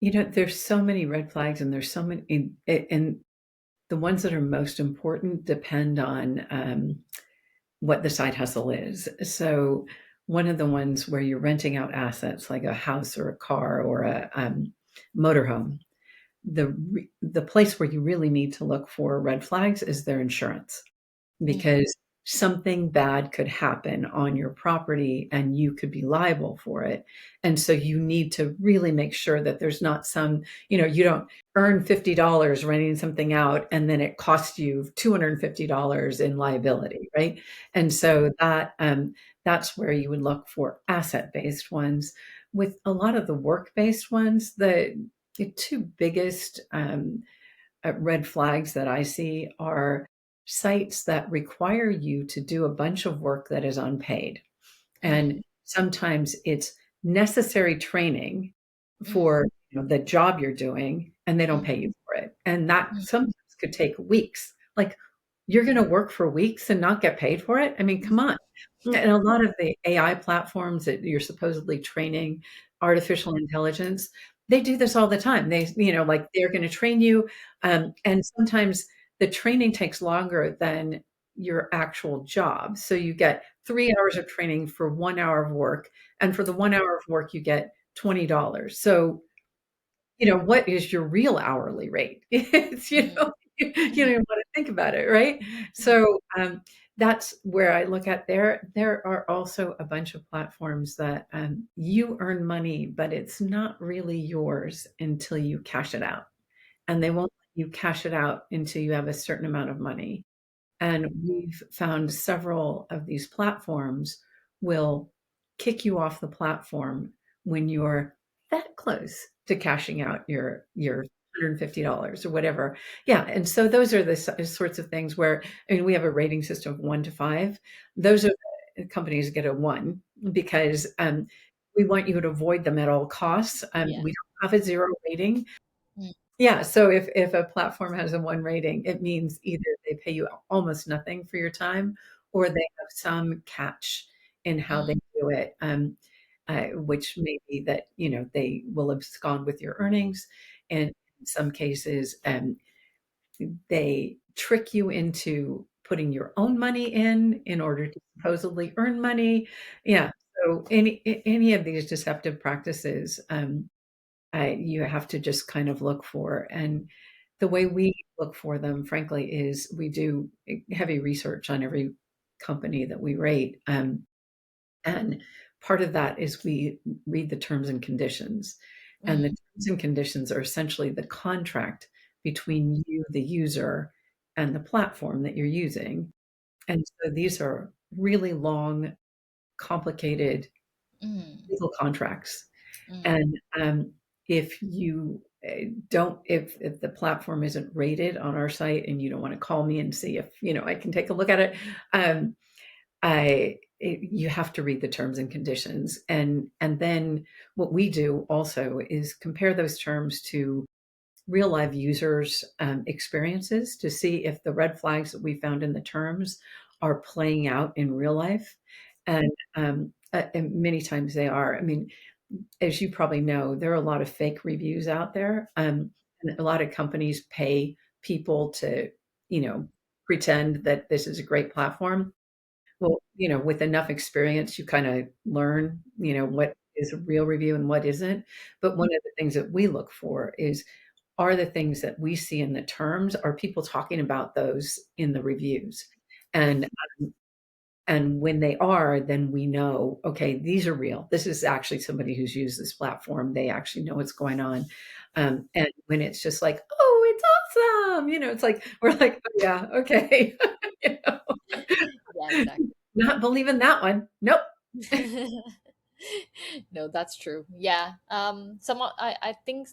There's so many red flags and there's so many, and the ones that are most important depend on what the side hustle is. So, one of the ones where you're renting out assets like a house or a car or a motorhome, the place where you really need to look for red flags is their insurance Mm, because something bad could happen on your property and you could be liable for it. And so you need to really make sure that there's not you don't earn $50 renting something out and then it costs you $250 in liability, right? And so that's where you would look for asset-based ones. With a lot of the work-based ones, the two biggest red flags that I see are sites that require you to do a bunch of work that is unpaid. And mm, sometimes it's necessary training mm, for the job you're doing, and they don't mm, pay you for it. And that mm, sometimes could take weeks. Like, you're going to work for weeks and not get paid for it? I mean, come on. And a lot of the AI platforms that you're supposedly training artificial intelligence, they do this all the time. Like they're going to train you. And sometimes the training takes longer than your actual job. So you get 3 hours of training for 1 hour of work. And for the 1 hour of work, you get $20. So what is your real hourly rate? It's, mm, you don't even want to think about it, right? mm, So that's where I look at there. There are also a bunch of platforms that you earn money, but it's not really yours until you cash it out. And they won't let you cash it out until you have a certain amount of money. And we've found several of these platforms will kick you off the platform when you're that close to cashing out your $150 or whatever. Yeah, and so those are the sorts of things where, I mean, we have a rating system of 1 to 5. Those are the companies get a 1 because, we want you to avoid them at all costs. yeah. We don't have a 0 rating. Mm, Yeah, so if a platform has a 1 rating, it means either they pay you almost nothing for your time, or they have some catch in how they mm, do it, which may be that, they will abscond with your earnings, and in some cases, they trick you into putting your own money in order to supposedly earn money. Yeah, so any of these deceptive practices, you have to just kind of look for. And the way we look for them, frankly, is we do heavy research on every company that we rate. And part of that is we read the terms and conditions. And the mm, terms and conditions are essentially the contract between you, the user, and the platform that you're using. And so these are really long, complicated mm, legal contracts. mm, And, if you, if the platform isn't rated on our site and you don't wanna call me and see if, I can take a look at it, um, you have to read the terms and conditions, and then what we do also is compare those terms to real live users, experiences to see if the red flags that we found in the terms are playing out in real life, and many times they are. I mean, as you probably know, there are a lot of fake reviews out there, and a lot of companies pay people to, you know, pretend that this is a great platform. Well, with enough experience, you kinda learn, what is a real review and what isn't. But one of the things that we look for is, are the things that we see in the terms, are people talking about those in the reviews? And and when they are, then we know, okay, these are real. This is actually somebody who's used this platform. They actually know what's going on. And when it's just like, oh, it's awesome, it's like, we're like, oh, yeah, okay. You know? yeah, exactly. Not believing that one. Nope. No, that's true. Yeah. Some I think